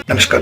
नमस्कार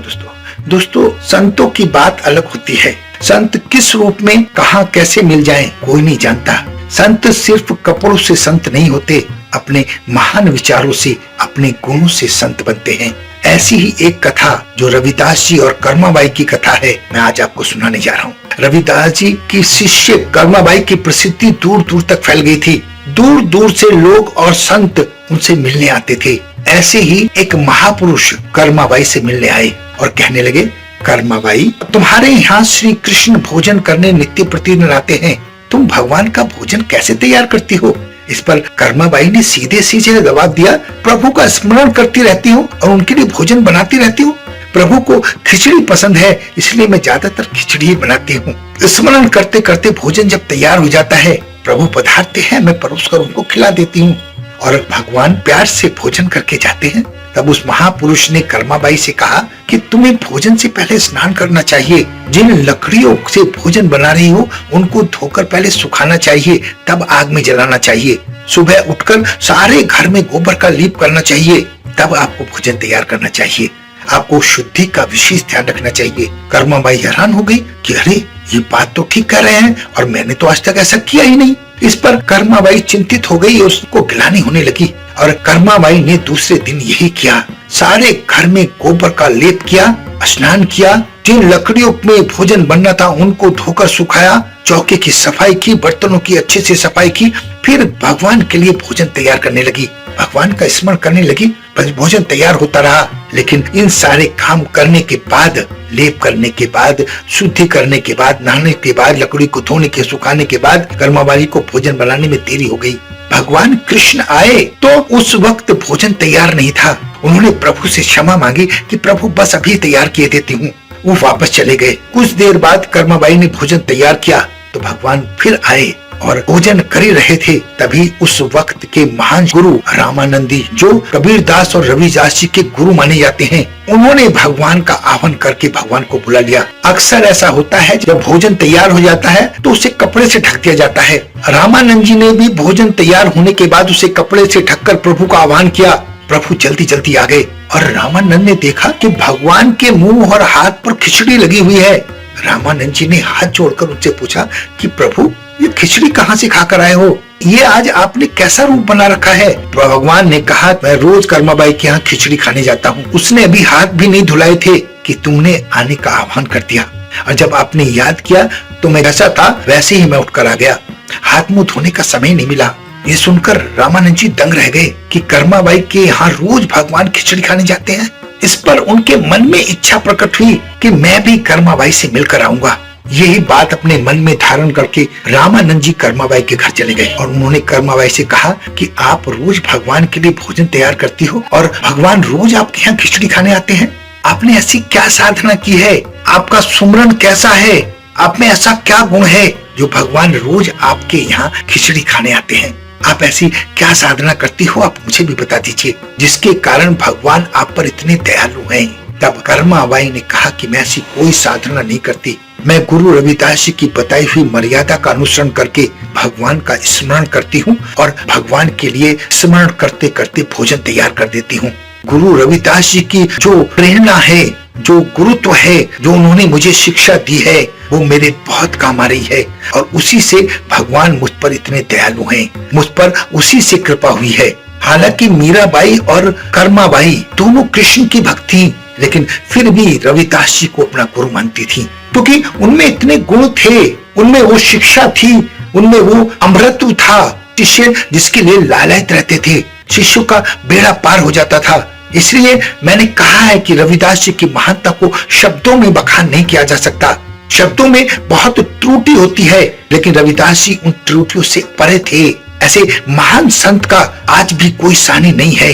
दोस्तों, संतों की बात अलग होती है। संत किस रूप में कहाँ कैसे मिल जाएं, कोई नहीं जानता। संत सिर्फ कपड़ों से संत नहीं होते, अपने महान विचारों से, अपने गुणों से संत बनते हैं। ऐसी ही एक कथा जो रविदास जी और कर्माबाई की कथा है, मैं आज आपको सुनाने जा रहा हूँ। रविदास जी की शिष्य कर्माबाई की प्रसिद्धि दूर दूर तक फैल गई थी। दूर दूर से लोग और संत उनसे मिलने आते थे। ऐसे ही एक महापुरुष कर्माबाई से मिलने आए और कहने लगे, कर्माबाई, तुम्हारे यहाँ श्री कृष्ण भोजन करने नित्य प्रतिदिन आते हैं, तुम भगवान का भोजन कैसे तैयार करती हो? इस पर कर्माबाई ने सीधे सीधे जवाब दिया, प्रभु का स्मरण करती रहती हूँ और उनके लिए भोजन बनाती रहती हूँ। प्रभु को खिचड़ी पसंद है, इसलिए मैं ज्यादातर खिचड़ी ही बनाती हूँ। स्मरण करते करते भोजन जब तैयार हो जाता है, प्रभु पधारते हैं, मैं परोस कर उनको खिला देती हूँ और भगवान प्यार से भोजन करके जाते हैं। तब उस महापुरुष ने कर्माबाई से कहा कि तुम्हें भोजन से पहले स्नान करना चाहिए। जिन लकड़ियों से भोजन बना रही हो उनको धोकर पहले सुखाना चाहिए, तब आग में जलाना चाहिए। सुबह उठकर सारे घर में गोबर का लीप करना चाहिए, तब आपको भोजन तैयार करना चाहिए। आपको शुद्धि का विशेष ध्यान रखना चाहिए। कर्माबाई हैरान हो गई कि अरे, ये बात तो ठीक कर रहे हैं और मैंने तो आज तक ऐसा किया ही नहीं। इस पर कर्माबाई चिंतित हो गई, उसको गिलानी होने लगी और कर्माबाई ने दूसरे दिन यही किया। सारे घर में गोबर का लेप किया, स्नान किया, जिन लकड़ियों में भोजन बनना था उनको धोकर सुखाया, चौके की सफाई की, बर्तनों की अच्छे से सफाई की, फिर भगवान के लिए भोजन तैयार करने लगी। भगवान का स्मरण करने लगी। भोजन तैयार होता रहा, लेकिन इन सारे काम करने के बाद, लेप करने के बाद, शुद्धि करने के बाद, नहाने के बाद, लकड़ी को धोने के सुखाने के बाद कर्माबाई को भोजन बनाने में देरी हो गई। भगवान कृष्ण आए तो उस वक्त भोजन तैयार नहीं था। उन्होंने प्रभु से क्षमा मांगी कि प्रभु बस अभी तैयार किए देती हूँ। वो वापस चले गए। कुछ देर बाद कर्माबाई ने भोजन तैयार किया तो भगवान फिर आए और भोजन कर ही रहे थे। तभी उस वक्त के महान गुरु रामानंदी, जो कबीरदास और रविदास जी के गुरु माने जाते हैं, उन्होंने भगवान का आह्वान करके भगवान को बुला लिया। अक्सर ऐसा होता है, जब भोजन तैयार हो जाता है तो उसे कपड़े से ढक दिया जाता है। रामानंद जी ने भी भोजन तैयार होने के बाद उसे कपड़े से ढककर प्रभु का आह्वान किया। प्रभु जल्दी जल्दी आ गए और रामानंद ने देखा कि भगवान के मुंह और हाथ पर खिचड़ी लगी हुई है। रामानंद जी ने हाथ जोड़कर उनसे पूछा कि प्रभु, ये खिचड़ी कहाँ से खाकर आए हो? ये आज आपने कैसा रूप बना रखा है? भगवान ने कहा, मैं रोज कर्माबाई के यहाँ खिचड़ी खाने जाता हूँ। उसने अभी हाथ भी नहीं धुलाए थे कि तुमने आने का आह्वान कर दिया, और जब आपने याद किया तो मैं जैसा था वैसे ही मैं उठकर आ गया। हाथ मुंह धोने का समय नहीं मिला। ये सुनकर रामानंद जी दंग रह गए कि कर्माबाई के यहाँ रोज भगवान खिचड़ी खाने जाते हैं। इस पर उनके मन में इच्छा प्रकट हुई कि मैं भी कर्माबाई से मिलकर आऊंगा। यही बात अपने मन में धारण करके रामानंद जी कर्माबाई के घर चले गए और उन्होंने कर्माबाई से कहा कि आप रोज भगवान के लिए भोजन तैयार करती हो और भगवान रोज आपके यहाँ खिचड़ी खाने आते हैं। आपने ऐसी क्या साधना की है? आपका सुमरन कैसा है? आप में ऐसा क्या गुण है जो भगवान रोज आपके यहाँ खिचड़ी खाने आते हैं? आप ऐसी क्या साधना करती हो, आप मुझे भी बता दीजिए, जिसके कारण भगवान आप पर इतने दयालु हैं। तब कर्माबाई ने कहा कि मैं ऐसी कोई साधना नहीं करती। मैं गुरु रविदास जी की बताई हुई मर्यादा का अनुसरण करके भगवान का स्मरण करती हूँ और भगवान के लिए स्मरण करते करते भोजन तैयार कर देती हूँ। गुरु रविदास जी की जो प्रेरणा है, जो गुरुत्व है, जो उन्होंने मुझे शिक्षा दी है, वो मेरे बहुत काम आ रही है और उसी से भगवान मुझ पर इतने दयालु हैं। मुझ पर उसी से कृपा हुई है। हालांकि मीराबाई और कर्माबाई दोनों कृष्ण की भक्त थीं, लेकिन फिर भी रविदास जी को अपना गुरु मानती थी, क्योंकि उनमें इतने गुण थे, उनमें वो शिक्षा थी, उनमें वो अमृतत्व था। शिष्य जिसके लिए लालायित रहते थे, शिष्यों का बेड़ा पार हो जाता था। इसलिए मैंने कहा है कि रविदास जी की महानता को शब्दों में बखान नहीं किया जा सकता। शब्दों में बहुत त्रुटि होती है, लेकिन रविदास जी उन त्रुटियों से परे थे। ऐसे महान संत का आज भी कोई सानी नहीं है।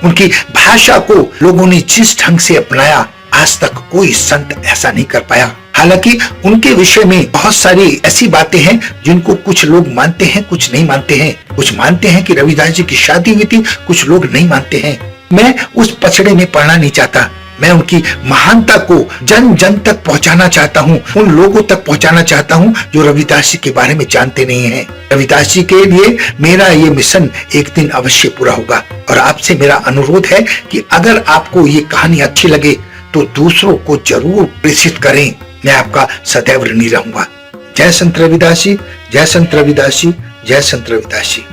उनकी भाषा को लोगों ने जिस ढंग से अपनाया, आज तक कोई संत ऐसा नहीं कर पाया। हालांकि उनके विषय में बहुत सारी ऐसी बातें हैं जिनको कुछ लोग मानते हैं, कुछ नहीं मानते हैं। कुछ मानते हैं कि रविदास जी की शादी हुई थी, कुछ लोग नहीं मानते हैं। मैं उस पछड़े में पड़ना नहीं चाहता। मैं उनकी महानता को जन जन तक पहुंचाना चाहता हूं, उन लोगों तक पहुंचाना चाहता हूं जो रविदास जी के बारे में जानते नहीं हैं। रविदास जी के लिए मेरा ये मिशन एक दिन अवश्य पूरा होगा। और आपसे मेरा अनुरोध है कि अगर आपको ये कहानी अच्छी लगे तो दूसरों को जरूर प्रेषित करें। मैं आपका सदैव ऋणी रहूंगा। जय संत रविदास जी, जय संत रविदास जी, जय संत रविदास जी।